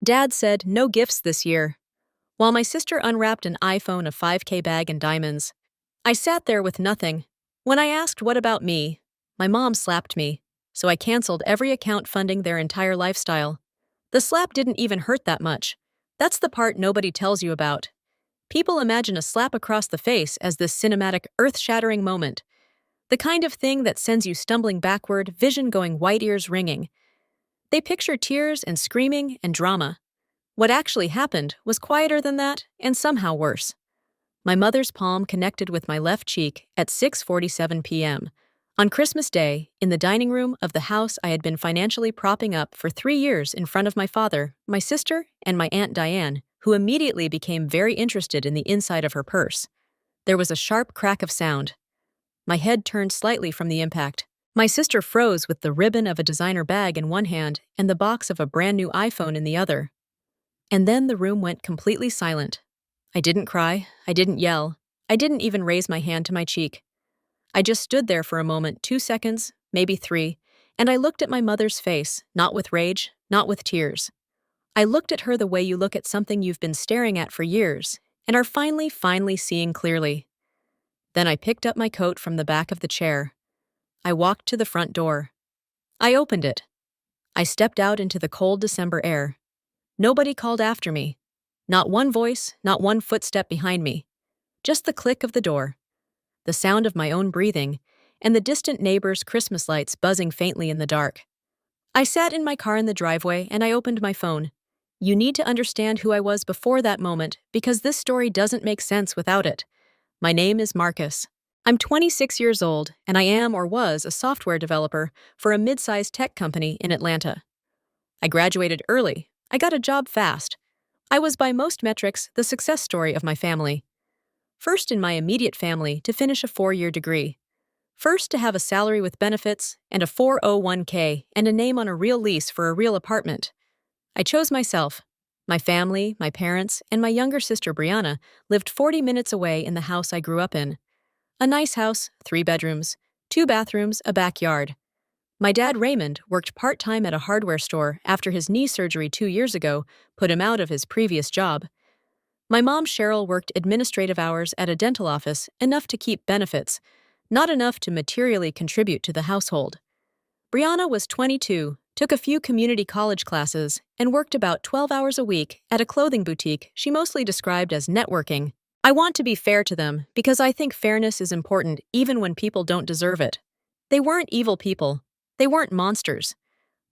Dad said no gifts this year, while my sister unwrapped an iPhone, a 5K bag, and diamonds. I sat there with nothing. When I asked what about me, my mom slapped me, so I canceled every account funding their entire lifestyle. The slap didn't even hurt that much. That's the part nobody tells you about. People imagine a slap across the face as this cinematic, earth-shattering moment. The kind of thing that sends you stumbling backward, vision going white, ears ringing. They picture tears and screaming and drama. What actually happened was quieter than that, and somehow worse. My mother's palm connected with my left cheek at 6:47 p.m. on Christmas Day in the dining room of the house I had been financially propping up for 3 years in front of my father, my sister, and my Aunt Diane, who immediately became very interested in the inside of her purse. There was a sharp crack of sound. My head turned slightly from the impact. My sister froze with the ribbon of a designer bag in one hand and the box of a brand new iPhone in the other. And then the room went completely silent. I didn't cry, I didn't yell, I didn't even raise my hand to my cheek. I just stood there for a moment, 2 seconds, maybe 3, and I looked at my mother's face, not with rage, not with tears. I looked at her the way you look at something you've been staring at for years and are finally seeing clearly. Then I picked up my coat from the back of the chair. I walked to the front door. I opened it. I stepped out into the cold December air. Nobody called after me. Not one voice, not one footstep behind me. Just the click of the door, the sound of my own breathing, and the distant neighbor's Christmas lights buzzing faintly in the dark. I sat in my car in the driveway and I opened my phone. You need to understand who I was before that moment because this story doesn't make sense without it. My name is Marcus. I'm 26 years old and I am or was a software developer for a mid-sized tech company in Atlanta. I graduated early. I got a job fast. I was by most metrics the success story of my family. First in my immediate family to finish a 4-year degree. First to have a salary with benefits and a 401k and a name on a real lease for a real apartment. I chose myself. My family, my parents, and my younger sister Brianna lived 40 minutes away in the house I grew up in. A nice house, 3 bedrooms, 2 bathrooms, a backyard. My dad Raymond worked part-time at a hardware store after his knee surgery 2 years ago put him out of his previous job. My mom Cheryl worked administrative hours at a dental office, enough to keep benefits, not enough to materially contribute to the household. Brianna was 22, took a few community college classes, and worked about 12 hours a week at a clothing boutique she mostly described as networking. I want to be fair to them because I think fairness is important even when people don't deserve it. They weren't evil people. They weren't monsters.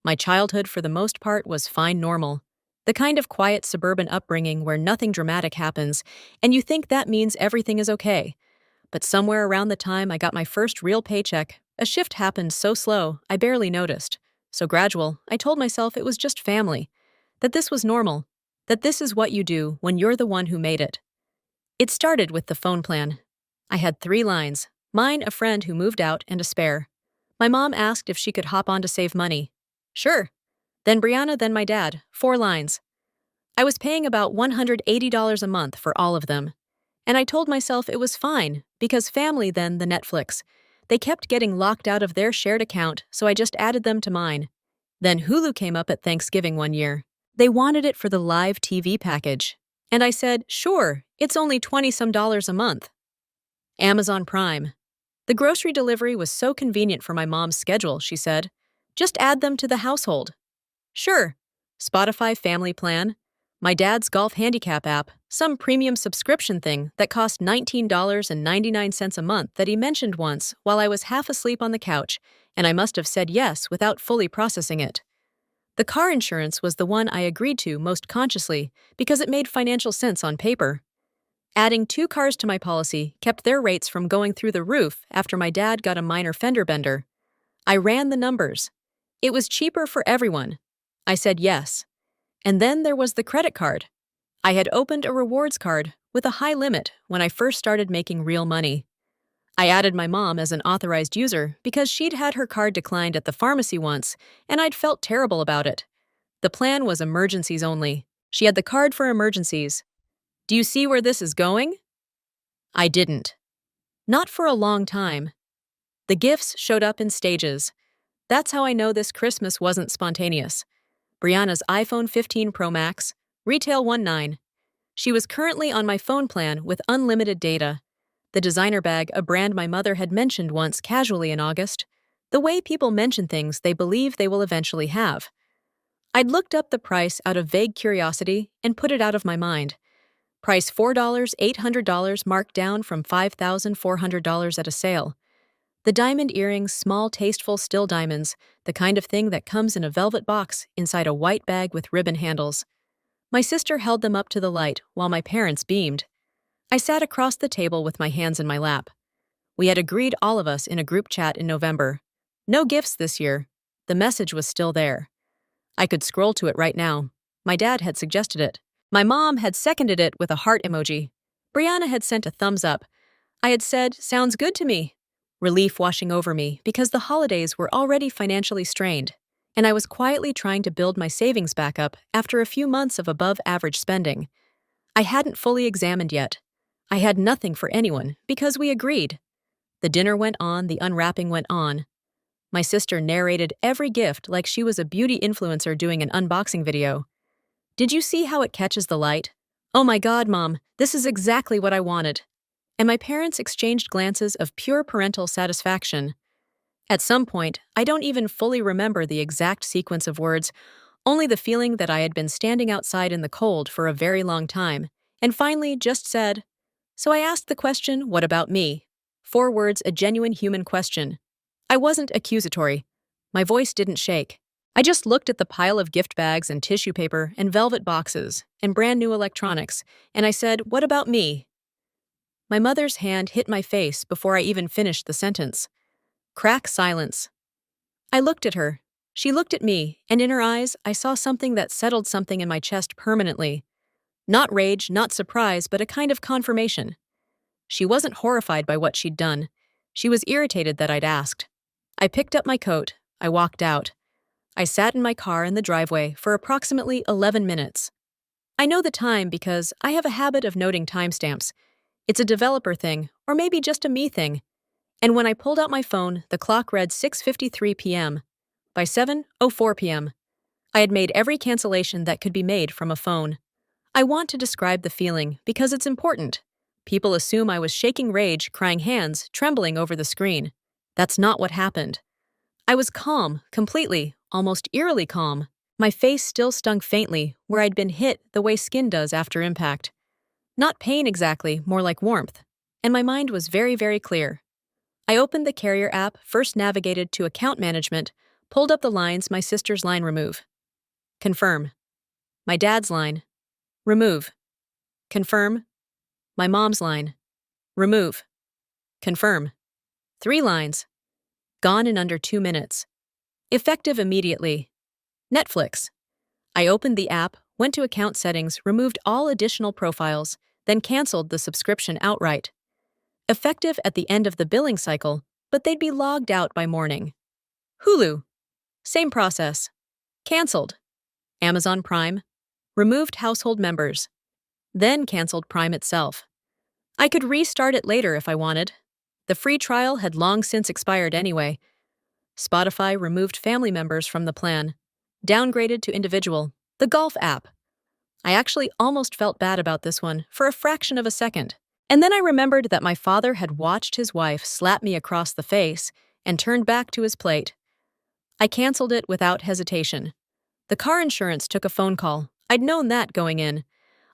My childhood, for the most part, was fine normal. The kind of quiet suburban upbringing where nothing dramatic happens, and you think that means everything is okay. But somewhere around the time I got my first real paycheck, a shift happened so slow I barely noticed. So gradual, I told myself it was just family, that this was normal, that this is what you do when you're the one who made it. It started with the phone plan. I had 3 lines, mine, a friend who moved out, and a spare. My mom asked if she could hop on to save money. Sure. Then Brianna, then my dad, 4 lines. I was paying about $180 a month for all of them. And I told myself it was fine, because family then the Netflix. They kept getting locked out of their shared account, so I just added them to mine. Then Hulu came up at Thanksgiving one year. They wanted it for the live TV package. And I said, sure, it's only $20-some a month. Amazon Prime. The grocery delivery was so convenient for my mom's schedule, she said. Just add them to the household. Sure. Spotify Family Plan. My dad's golf handicap app, some premium subscription thing that cost $19.99 a month that he mentioned once while I was half asleep on the couch, and I must have said yes without fully processing it. The car insurance was the one I agreed to most consciously because it made financial sense on paper. Adding 2 cars to my policy kept their rates from going through the roof after my dad got a minor fender bender. I ran the numbers. It was cheaper for everyone. I said yes. And then there was the credit card. I had opened a rewards card with a high limit when I first started making real money. I added my mom as an authorized user because she'd had her card declined at the pharmacy once, and I'd felt terrible about it. The plan was emergencies only. She had the card for emergencies. Do you see where this is going? I didn't. Not for a long time. The gifts showed up in stages. That's how I know this Christmas wasn't spontaneous. Brianna's iPhone 15 Pro Max, retail 19. She was currently on my phone plan with unlimited data. The designer bag, a brand my mother had mentioned once casually in August. The way people mention things they believe they will eventually have. I'd looked up the price out of vague curiosity and put it out of my mind. Price $4, $800 marked down from $5,400 at a sale. The diamond earrings, small, tasteful, still diamonds, the kind of thing that comes in a velvet box inside a white bag with ribbon handles. My sister held them up to the light while my parents beamed. I sat across the table with my hands in my lap. We had agreed, all of us, in a group chat in November. No gifts this year. The message was still there. I could scroll to it right now. My dad had suggested it. My mom had seconded it with a heart emoji. Brianna had sent a thumbs up. I had said, "Sounds good to me." Relief washing over me because the holidays were already financially strained, and I was quietly trying to build my savings back up after a few months of above-average spending. I hadn't fully examined yet. I had nothing for anyone because we agreed. The dinner went on, the unwrapping went on. My sister narrated every gift like she was a beauty influencer doing an unboxing video. "Did you see how it catches the light? Oh my God, Mom, this is exactly what I wanted." And my parents exchanged glances of pure parental satisfaction. At some point, I don't even fully remember the exact sequence of words, only the feeling that I had been standing outside in the cold for a very long time, and finally just said, "So I asked the question, what about me?" 4 words, a genuine human question. I wasn't accusatory. My voice didn't shake. I just looked at the pile of gift bags and tissue paper and velvet boxes and brand new electronics, and I said, "What about me?" My mother's hand hit my face before I even finished the sentence. Crack silence. I looked at her. She looked at me, and in her eyes, I saw something that settled something in my chest permanently. Not rage, not surprise, but a kind of confirmation. She wasn't horrified by what she'd done. She was irritated that I'd asked. I picked up my coat. I walked out. I sat in my car in the driveway for approximately 11 minutes. I know the time because I have a habit of noting timestamps. It's a developer thing, or maybe just a me thing. And when I pulled out my phone, the clock read 6:53 p.m. By 7:04 p.m., I had made every cancellation that could be made from a phone. I want to describe the feeling because it's important. People assume I was shaking rage, crying hands, trembling over the screen. That's not what happened. I was calm, completely, almost eerily calm. My face still stung faintly where I'd been hit the way skin does after impact. Not pain exactly, more like warmth. And my mind was very, very clear. I opened the carrier app, first navigated to account management, pulled up the lines, my sister's line, remove. Confirm. My dad's line. Remove. Confirm. My mom's line. Remove. Confirm. 3 lines. Gone in under 2 minutes. Effective immediately. Netflix. I opened the app, went to account settings, removed all additional profiles, then canceled the subscription outright. Effective at the end of the billing cycle, but they'd be logged out by morning. Hulu. Same process. Canceled. Amazon Prime. Removed household members. Then canceled Prime itself. I could restart it later if I wanted. The free trial had long since expired anyway. Spotify removed family members from the plan. Downgraded to individual. The golf app. I actually almost felt bad about this one for a fraction of a second. And then I remembered that my father had watched his wife slap me across the face and turned back to his plate. I canceled it without hesitation. The car insurance took a phone call. I'd known that going in.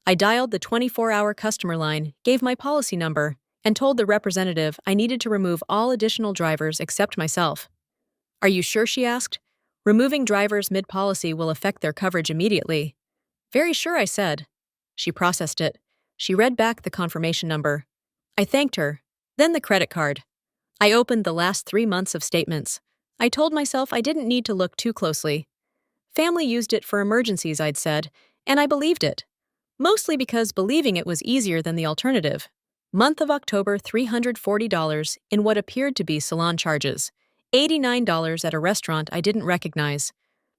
I dialed the 24-hour customer line, gave my policy number, and told the representative I needed to remove all additional drivers except myself. "Are you sure?" she asked. "Removing drivers mid-policy will affect their coverage immediately." "Very sure," I said. She processed it. She read back the confirmation number. I thanked her. Then the credit card. I opened the last 3 months of statements. I told myself I didn't need to look too closely. Family used it for emergencies, I'd said, and I believed it. Mostly because believing it was easier than the alternative. Month of October, $340 in what appeared to be salon charges. $89 at a restaurant I didn't recognize.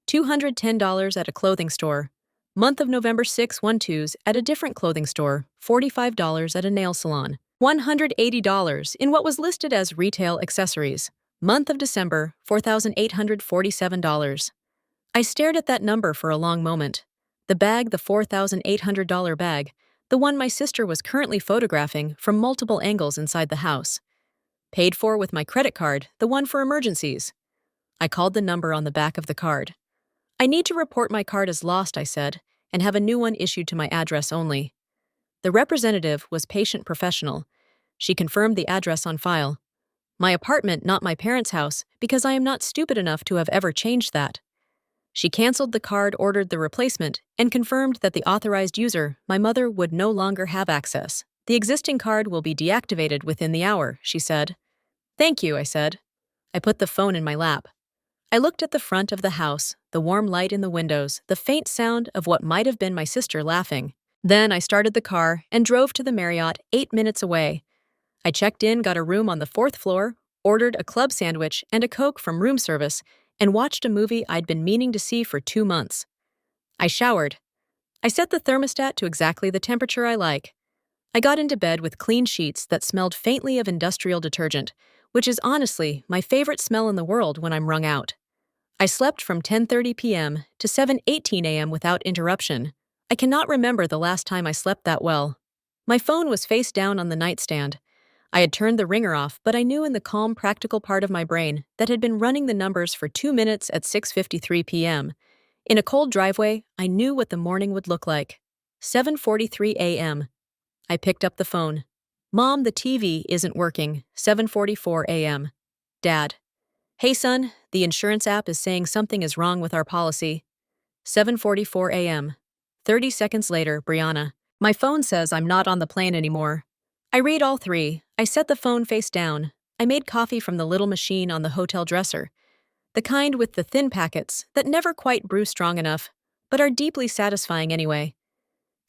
$210 at a clothing store. Month of November, 612s at a different clothing store. $45 at a nail salon. $180 in what was listed as retail accessories. Month of December, $4,847. I stared at that number for a long moment. The bag, the $4,800 bag, the one my sister was currently photographing from multiple angles inside the house. Paid for with my credit card, the one for emergencies. I called the number on the back of the card. I need to report my card as lost, I said, and have a new one issued to my address only. The representative was patient professional. She confirmed the address on file. My apartment, not my parents' house, because I am not stupid enough to have ever changed that. She canceled the card, ordered the replacement, and confirmed that the authorized user, my mother, would no longer have access. The existing card will be deactivated within the hour, she said. Thank you, I said. I put the phone in my lap. I looked at the front of the house, the warm light in the windows, the faint sound of what might have been my sister laughing. Then I started the car and drove to the Marriott 8 minutes away. I checked in, got a room on the 4th floor, ordered a club sandwich and a Coke from room service, and watched a movie I'd been meaning to see for 2 months. I showered. I set the thermostat to exactly the temperature I like. I got into bed with clean sheets that smelled faintly of industrial detergent, which is honestly my favorite smell in the world when I'm wrung out. I slept from 10:30 p.m. to 7:18 a.m. without interruption. I cannot remember the last time I slept that well. My phone was face down on the nightstand. I had turned the ringer off, but I knew in the calm, practical part of my brain that had been running the numbers for 2 minutes at 6:53 p.m. In a cold driveway, I knew what the morning would look like. 7:43 a.m. I picked up the phone. Mom, the TV isn't working. 7:44 a.m. Dad. Hey son, the insurance app is saying something is wrong with our policy. 7:44 a.m. 30 seconds later, Brianna. My phone says I'm not on the plane anymore. I read all three. I set the phone face down. I made coffee from the little machine on the hotel dresser. The kind with the thin packets that never quite brew strong enough, but are deeply satisfying anyway.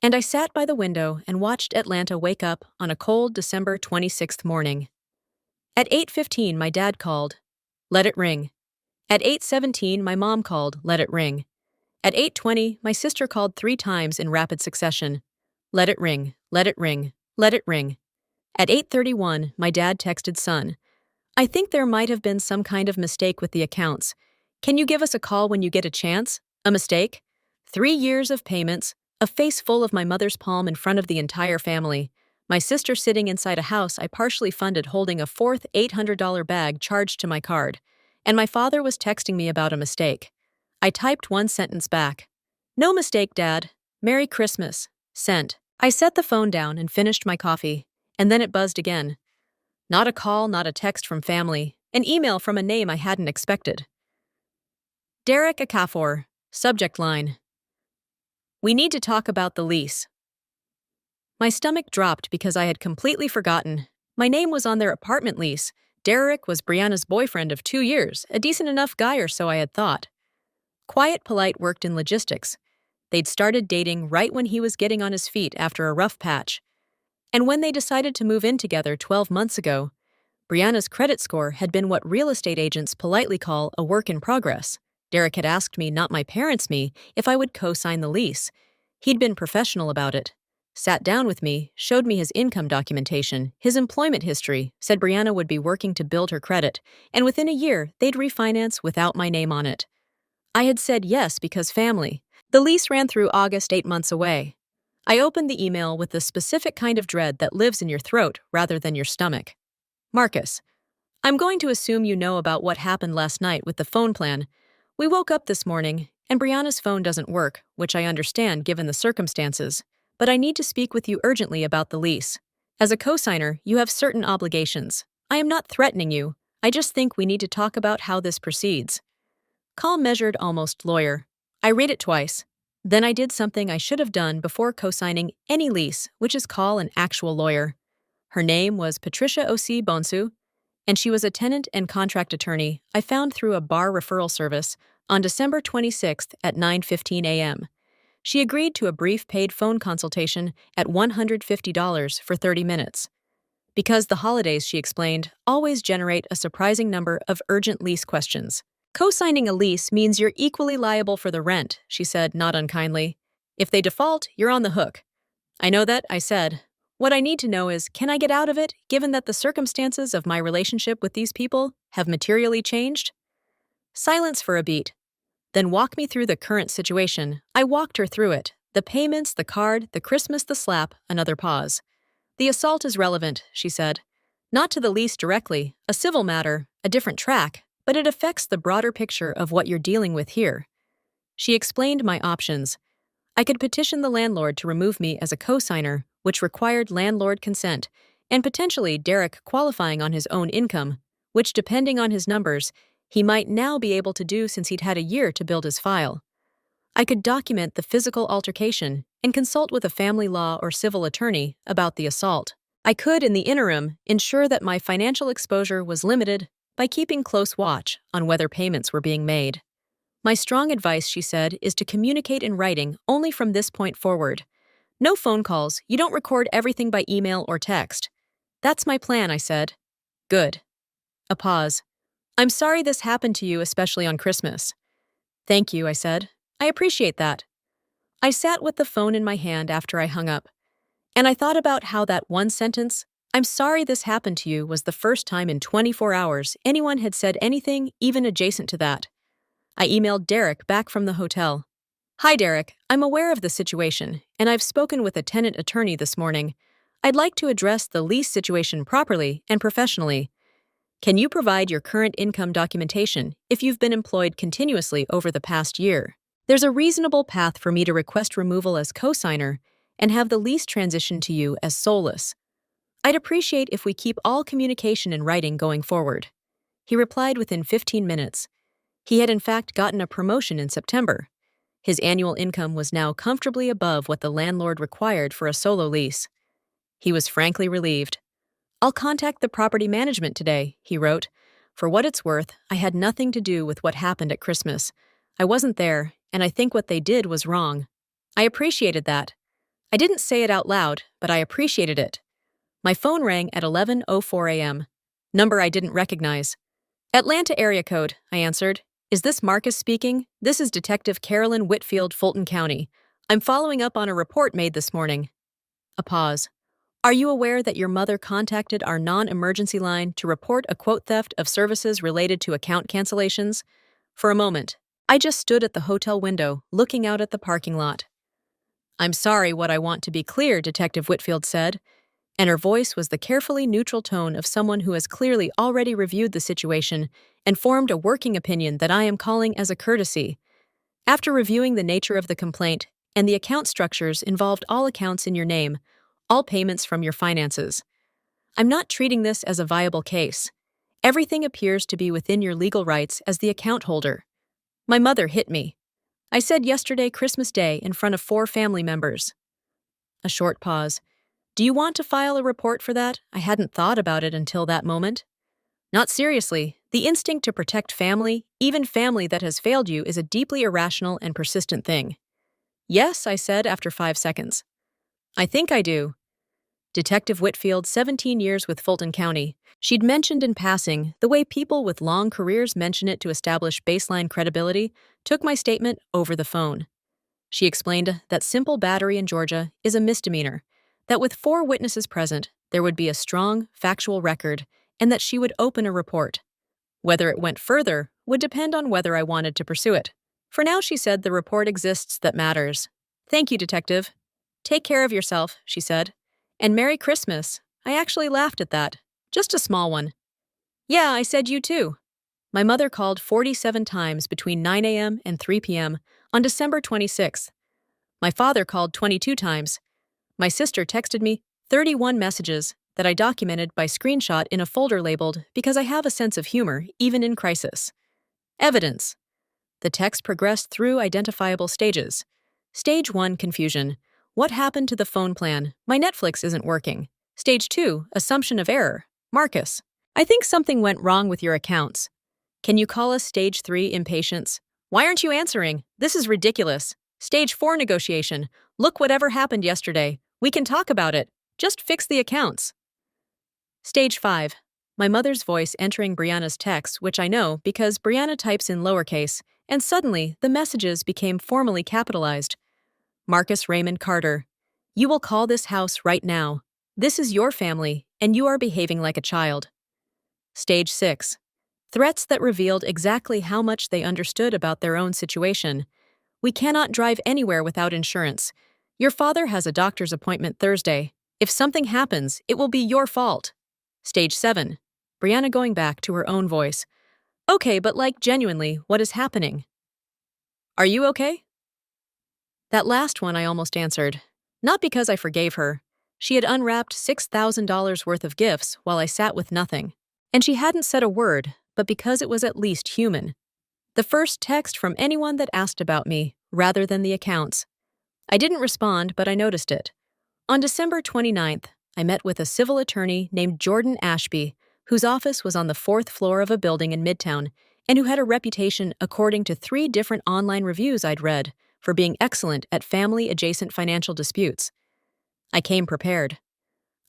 And I sat by the window and watched Atlanta wake up on a cold December 26th morning. At 8:15, my dad called. Let it ring. At 8:17, my mom called. Let it ring. At 8:20, my sister called 3 times in rapid succession. Let it ring. Let it ring. Let it ring. At 8:31, my dad texted son. I think there might have been some kind of mistake with the accounts. Can you give us a call when you get a chance? A mistake? 3 years of payments, a face full of my mother's palm in front of the entire family, my sister sitting inside a house I partially funded holding a fourth $800 bag charged to my card, and my father was texting me about a mistake. I typed one sentence back. No mistake, Dad. Merry Christmas. Sent. I set the phone down and finished my coffee, and then it buzzed again. Not a call, not a text from family, an email from a name I hadn't expected. Derek Akafor, subject line. We need to talk about the lease. My stomach dropped because I had completely forgotten. My name was on their apartment lease. Derek was Brianna's boyfriend of 2 years, a decent enough guy or so I had thought. Quiet Polite worked in logistics. They'd started dating right when he was getting on his feet after a rough patch. And when they decided to move in together 12 months ago, Brianna's credit score had been what real estate agents politely call a work in progress. Derek had asked me, not my parents me, if I would co-sign the lease. He'd been professional about it. Sat down with me, showed me his income documentation, his employment history, said Brianna would be working to build her credit, and within a year, they'd refinance without my name on it. I had said yes because family. The lease ran through August 8 months away. I opened the email with the specific kind of dread that lives in your throat rather than your stomach. Marcus, I'm going to assume you know about what happened last night with the phone plan. We woke up this morning, and Brianna's phone doesn't work, which I understand given the circumstances, but I need to speak with you urgently about the lease. As a co-signer, you have certain obligations. I am not threatening you. I just think we need to talk about how this proceeds. Calm, measured, almost lawyer. I read it twice. Then I did something I should have done before co-signing any lease, which is call an actual lawyer. Her name was Patricia O.C. Bonsu, and she was a tenant and contract attorney I found through a bar referral service on December 26th at 9:15 a.m. She agreed to a brief paid phone consultation at $150 for 30 minutes. Because the holidays, she explained, always generate a surprising number of urgent lease questions. Co-signing a lease means you're equally liable for the rent, she said, not unkindly. If they default, you're on the hook. I know that, I said. What I need to know is, can I get out of it, given that the circumstances of my relationship with these people have materially changed? Silence for a beat. Then walk me through the current situation. I walked her through it. The payments, the card, the Christmas, the slap, another pause. The assault is relevant, she said. Not to the lease directly, a civil matter, a different track, but it affects the broader picture of what you're dealing with here. She explained my options. I could petition the landlord to remove me as a co-signer, which required landlord consent, and potentially Derek qualifying on his own income, which, depending on his numbers, he might now be able to do since he'd had a year to build his file. I could document the physical altercation and consult with a family law or civil attorney about the assault. I could, in the interim, ensure that my financial exposure was limited by keeping close watch on whether payments were being made. My strong advice, she said, is to communicate in writing only from this point forward. No phone calls, you don't record everything by email or text. That's my plan, I said. Good. A pause. I'm sorry this happened to you, especially on Christmas. Thank you, I said. I appreciate that. I sat with the phone in my hand after I hung up, and I thought about how that one sentence, "I'm sorry this happened to you," was the first time in 24 hours anyone had said anything even adjacent to that. I emailed Derek back from the hotel. Hi, Derek. I'm aware of the situation, and I've spoken with a tenant attorney this morning. I'd like to address the lease situation properly and professionally. Can you provide your current income documentation if you've been employed continuously over the past year? There's a reasonable path for me to request removal as co-signer and have the lease transition to you as soulless. I'd appreciate if we keep all communication in writing going forward. He replied within 15 minutes. He had in fact gotten a promotion in September. His annual income was now comfortably above what the landlord required for a solo lease. He was frankly relieved. I'll contact the property management today, he wrote. For what it's worth, I had nothing to do with what happened at Christmas. I wasn't there, and I think what they did was wrong. I appreciated that. I didn't say it out loud, but I appreciated it. My phone rang at 11:04 a.m. Number I didn't recognize. Atlanta area code, I answered. Is this Marcus speaking? This is Detective Carolyn Whitfield, Fulton County. I'm following up on a report made this morning. A pause. Are you aware that your mother contacted our non-emergency line to report a quote theft of services related to account cancellations? For a moment, I just stood at the hotel window, looking out at the parking lot. I'm sorry, what I want to be clear, Detective Whitfield said, and her voice was the carefully neutral tone of someone who has clearly already reviewed the situation and formed a working opinion that I am calling as a courtesy. After reviewing the nature of the complaint and the account structures involved all accounts in your name, all payments from your finances. I'm not treating this as a viable case. Everything appears to be within your legal rights as the account holder. My mother hit me. I said yesterday Christmas Day in front of 4 family members. A short pause. Do you want to file a report for that? I hadn't thought about it until that moment. Not seriously. The instinct to protect family, even family that has failed you, is a deeply irrational and persistent thing. Yes, I said after 5 seconds. I think I do. Detective Whitfield, 17 years with Fulton County. She'd mentioned in passing the way people with long careers mention it to establish baseline credibility, took my statement over the phone. She explained that simple battery in Georgia is a misdemeanor, that with 4 witnesses present, there would be a strong, factual record, and that she would open a report. Whether it went further would depend on whether I wanted to pursue it. For now, she said, the report exists that matters. Thank you, Detective. Take care of yourself, she said. And Merry Christmas. I actually laughed at that. Just a small one. Yeah, I said you too. My mother called 47 times between 9 a.m. and 3 p.m. on December 26th. My father called 22 times. My sister texted me 31 messages that I documented by screenshot in a folder labeled because I have a sense of humor even in crisis. Evidence. The text progressed through identifiable stages. Stage 1, confusion. What happened to the phone plan? My Netflix isn't working. Stage 2, assumption of error. Marcus. I think something went wrong with your accounts. Can you call us Stage 3, impatience? Why aren't you answering? This is ridiculous. Stage 4, negotiation. Look, whatever happened yesterday. We can talk about it. Just fix the accounts. Stage 5. My mother's voice entering Brianna's text, which I know because Brianna types in lowercase, and suddenly the messages became formally capitalized. Marcus Raymond Carter. You will call this house right now. This is your family, and you are behaving like a child. Stage 6. Threats that revealed exactly how much they understood about their own situation. We cannot drive anywhere without insurance. Your father has a doctor's appointment Thursday. If something happens, it will be your fault. Stage 7. Brianna going back to her own voice. Okay, but genuinely, what is happening? Are you okay? That last one I almost answered. Not because I forgave her. She had unwrapped $6,000 worth of gifts while I sat with nothing. And she hadn't said a word, but because it was at least human. The first text from anyone that asked about me, rather than the accounts. I didn't respond, but I noticed it. On December 29th, I met with a civil attorney named Jordan Ashby, whose office was on the 4th floor of a building in Midtown, and who had a reputation, according to 3 different online reviews I'd read, for being excellent at family-adjacent financial disputes. I came prepared.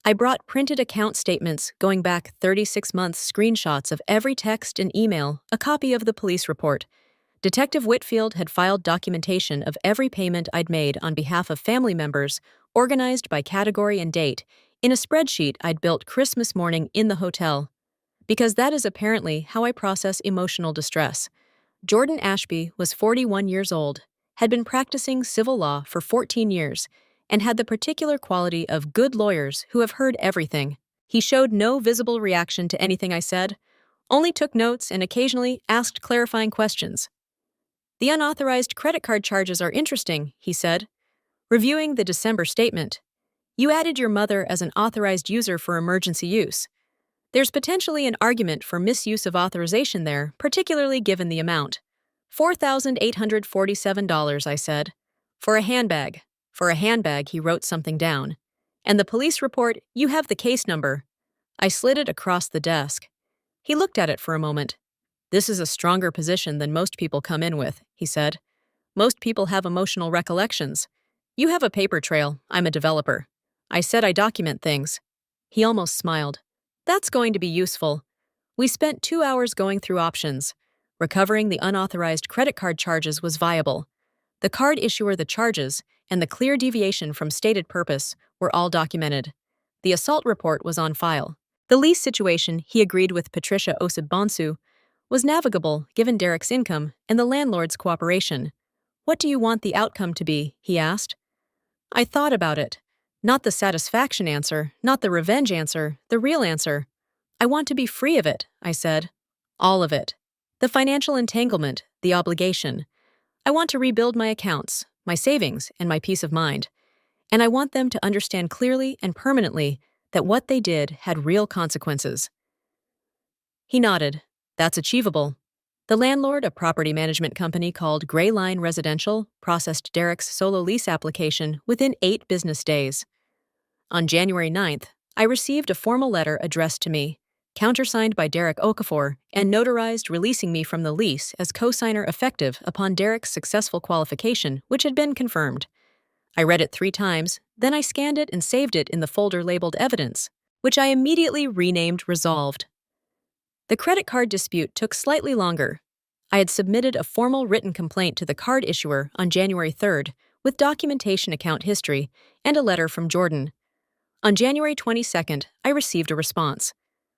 I brought printed account statements going back 36 months, screenshots of every text and email, a copy of the police report. Detective Whitfield had filed documentation of every payment I'd made on behalf of family members, organized by category and date, in a spreadsheet I'd built Christmas morning in the hotel. Because that is apparently how I process emotional distress. Jordan Ashby was 41 years old, had been practicing civil law for 14 years, and had the particular quality of good lawyers who have heard everything. He showed no visible reaction to anything I said, only took notes and occasionally asked clarifying questions. The unauthorized credit card charges are interesting, he said. Reviewing the December statement, you added your mother as an authorized user for emergency use. There's potentially an argument for misuse of authorization there, particularly given the amount. $4,847, I said. For a handbag. For a handbag, he wrote something down. And the police report, you have the case number. I slid it across the desk. He looked at it for a moment. This is a stronger position than most people come in with, he said. Most people have emotional recollections. You have a paper trail. I'm a developer. I said I document things. He almost smiled. That's going to be useful. We spent 2 hours going through options. Recovering the unauthorized credit card charges was viable. The card issuer, the charges, and the clear deviation from stated purpose were all documented. The assault report was on file. The lease situation, he agreed with Patricia Osibonsu, was navigable given Derek's income and the landlord's cooperation. What do you want the outcome to be? He asked. I thought about it. Not the satisfaction answer, not the revenge answer, the real answer. I want to be free of it, I said. All of it. The financial entanglement, the obligation. I want to rebuild my accounts, my savings, and my peace of mind. And I want them to understand clearly and permanently that what they did had real consequences. He nodded. That's achievable. The landlord, a property management company called Gray Line Residential, processed Derek's solo lease application within 8 business days. On January 9th, I received a formal letter addressed to me, countersigned by Derek Okafor, and notarized releasing me from the lease as co-signer effective upon Derek's successful qualification, which had been confirmed. I read it 3 times, then I scanned it and saved it in the folder labeled Evidence, which I immediately renamed Resolved. The credit card dispute took slightly longer. I had submitted a formal written complaint to the card issuer on January 3rd with documentation, account history, and a letter from Jordan. On January 22nd, I received a response.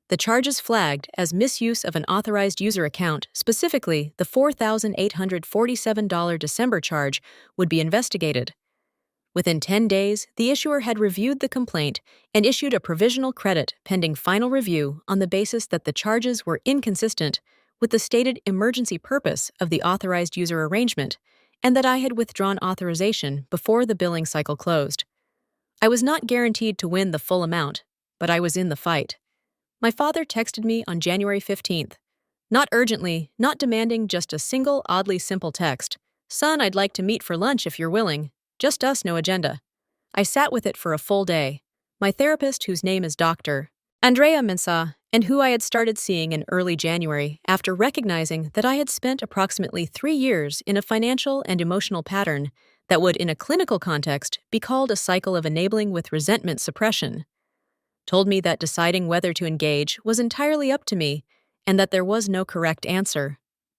The charges flagged as misuse of an authorized user account, specifically the $4,847 December charge, would be investigated. Within 10 days, the issuer had reviewed the complaint and issued a provisional credit pending final review on the basis that the charges were inconsistent with the stated emergency purpose of the authorized user arrangement and that I had withdrawn authorization before the billing cycle closed. I was not guaranteed to win the full amount, but I was in the fight. My father texted me on January 15th. Not urgently, not demanding, just a single, oddly simple text. Son, I'd like to meet for lunch if you're willing. Just us, no agenda. I sat with it for a full day. My therapist, whose name is Dr. Andrea Mensah, and who I had started seeing in early January after recognizing that I had spent approximately 3 years in a financial and emotional pattern that would, in a clinical context, be called a cycle of enabling with resentment suppression, told me that deciding whether to engage was entirely up to me and that there was no correct answer.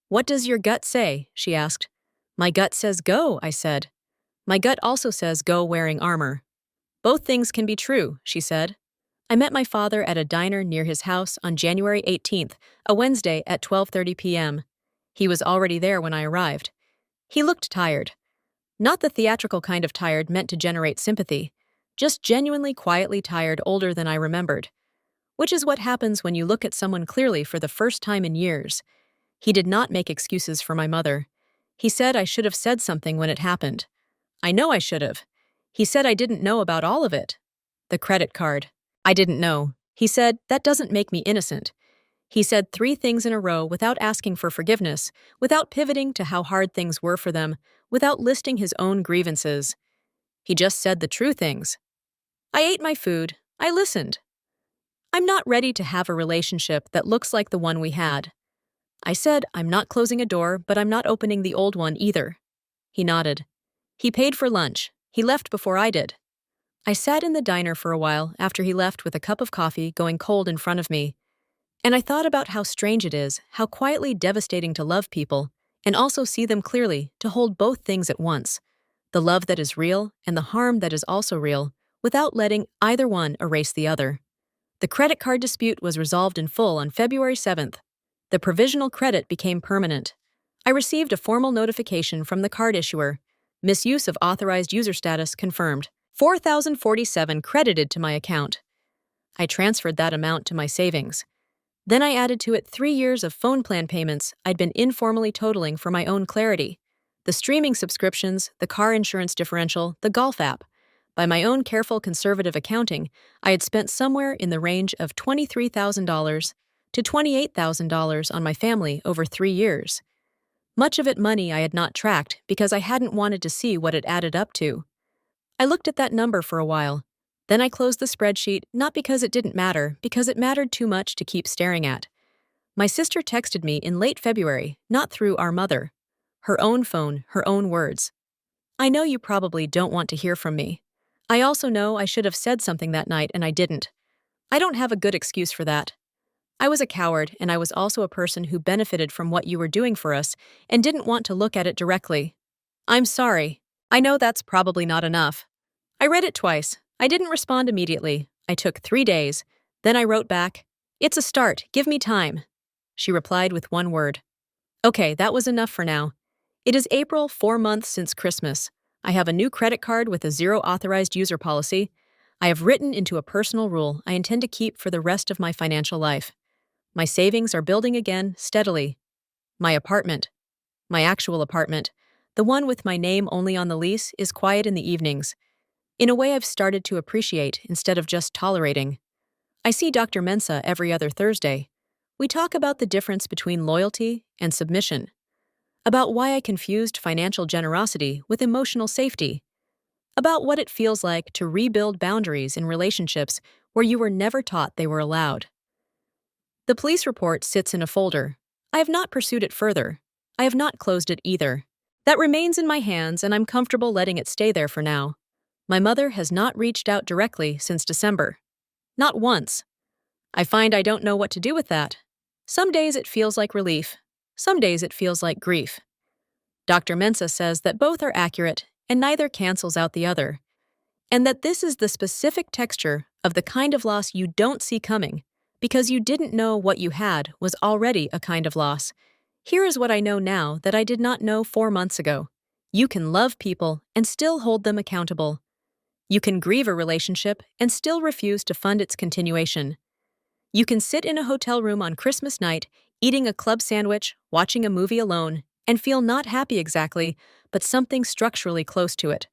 What does your gut say? She asked. My gut says go, I said. My gut also says go wearing armor. Both things can be true, she said. I met my father at a diner near his house on January 18th, a Wednesday at 12:30 p.m. He was already there when I arrived. He looked tired. Not the theatrical kind of tired meant to generate sympathy, just genuinely quietly tired, older than I remembered. Which is what happens when you look at someone clearly for the first time in years. He did not make excuses for my mother. He said I should have said something when it happened. I know I should have. He said I didn't know about all of it. The credit card. I didn't know. He said, that doesn't make me innocent. He said 3 things in a row without asking for forgiveness, without pivoting to how hard things were for them, without listing his own grievances. He just said the true things. I ate my food. I listened. I'm not ready to have a relationship that looks like the one we had. I said, I'm not closing a door, but I'm not opening the old one either. He nodded. He paid for lunch. He left before I did. I sat in the diner for a while after he left with a cup of coffee going cold in front of me. And I thought about how strange it is, how quietly devastating to love people, and also see them clearly, to hold both things at once. The love that is real and the harm that is also real, without letting either one erase the other. The credit card dispute was resolved in full on February 7th. The provisional credit became permanent. I received a formal notification from the card issuer. Misuse of authorized user status confirmed. 4,047 credited to my account. I transferred that amount to my savings. Then I added to it 3 years of phone plan payments I'd been informally totaling for my own clarity. The streaming subscriptions, the car insurance differential, the golf app. By my own careful conservative accounting, I had spent somewhere in the range of $23,000 to $28,000 on my family over 3 years. Much of it money I had not tracked because I hadn't wanted to see what it added up to. I looked at that number for a while. Then I closed the spreadsheet, not because it didn't matter, because it mattered too much to keep staring at. My sister texted me in late February, not through our mother. Her own phone, her own words. I know you probably don't want to hear from me. I also know I should have said something that night and I didn't. I don't have a good excuse for that. I was a coward, and I was also a person who benefited from what you were doing for us and didn't want to look at it directly. I'm sorry. I know that's probably not enough. I read it twice. I didn't respond immediately. I took 3 days. Then I wrote back, "It's a start. Give me time." She replied with 1 word. Okay, that was enough for now. It is April, 4 months since Christmas. I have a new credit card with a 0 authorized user policy. I have written into a personal rule I intend to keep for the rest of my financial life. My savings are building again, steadily. My apartment, my actual apartment, the one with my name only on the lease, is quiet in the evenings. In a way I've started to appreciate instead of just tolerating. I see Dr. Mensah every other Thursday. We talk about the difference between loyalty and submission. About why I confused financial generosity with emotional safety. About what it feels like to rebuild boundaries in relationships where you were never taught they were allowed. The police report sits in a folder. I have not pursued it further. I have not closed it either. That remains in my hands, and I'm comfortable letting it stay there for now. My mother has not reached out directly since December. Not once. I find I don't know what to do with that. Some days it feels like relief. Some days it feels like grief. Dr. Mensah says that both are accurate and neither cancels out the other. And that this is the specific texture of the kind of loss you don't see coming because you didn't know what you had was already a kind of loss. Here is what I know now that I did not know 4 months ago. You can love people and still hold them accountable. You can grieve a relationship and still refuse to fund its continuation. You can sit in a hotel room on Christmas night, eating a club sandwich, watching a movie alone, and feel not happy exactly, but something structurally close to it.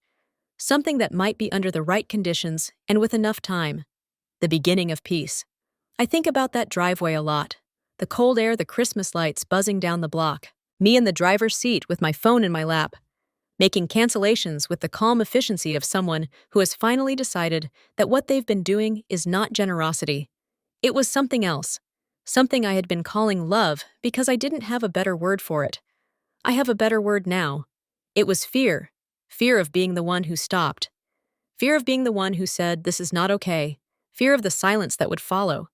Something that might be under the right conditions and with enough time. The beginning of peace. I think about that driveway a lot. The cold air, the Christmas lights buzzing down the block. Me in the driver's seat with my phone in my lap. Making cancellations with the calm efficiency of someone who has finally decided that what they've been doing is not generosity. It was something else. Something I had been calling love because I didn't have a better word for it. I have a better word now. It was fear. Fear of being the one who stopped. Fear of being the one who said, this is not okay. Fear of the silence that would follow.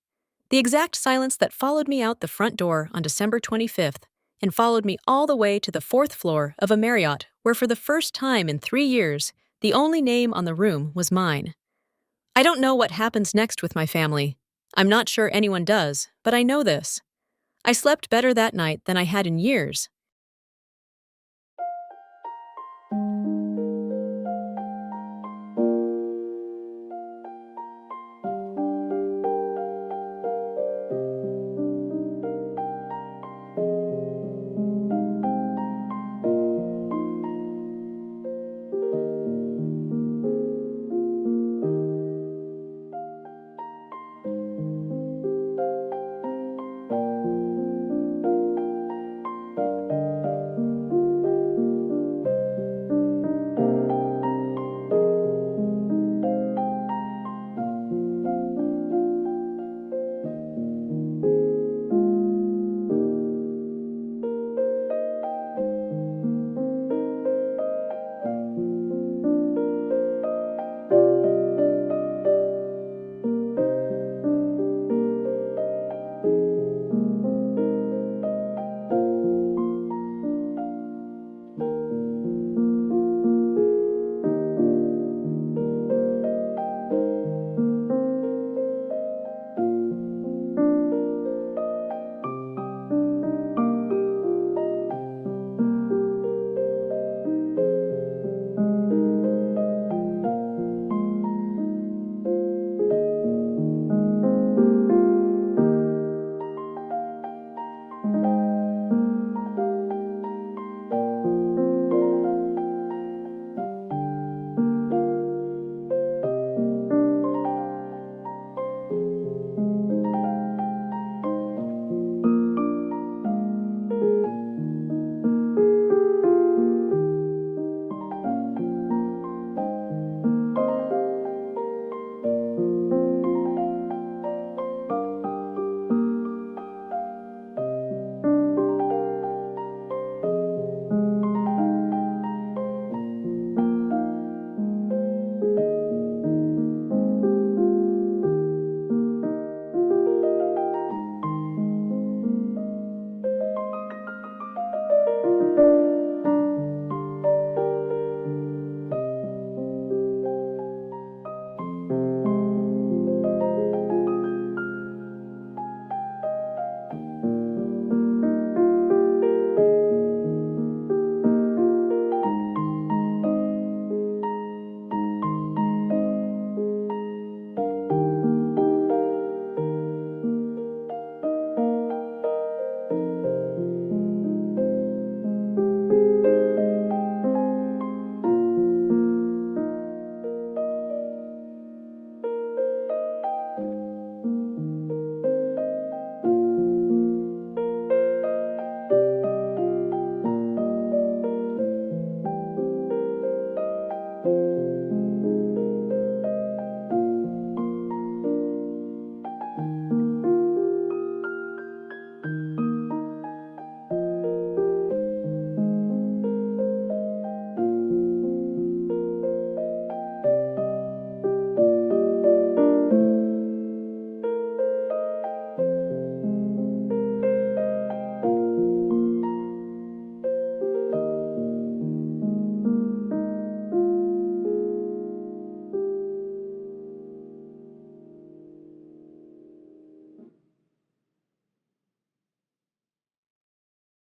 The exact silence that followed me out the front door on December 25th and followed me all the way to the 4th floor of a Marriott where for the first time in 3 years, the only name on the room was mine. I don't know what happens next with my family. I'm not sure anyone does, but I know this. I slept better that night than I had in years,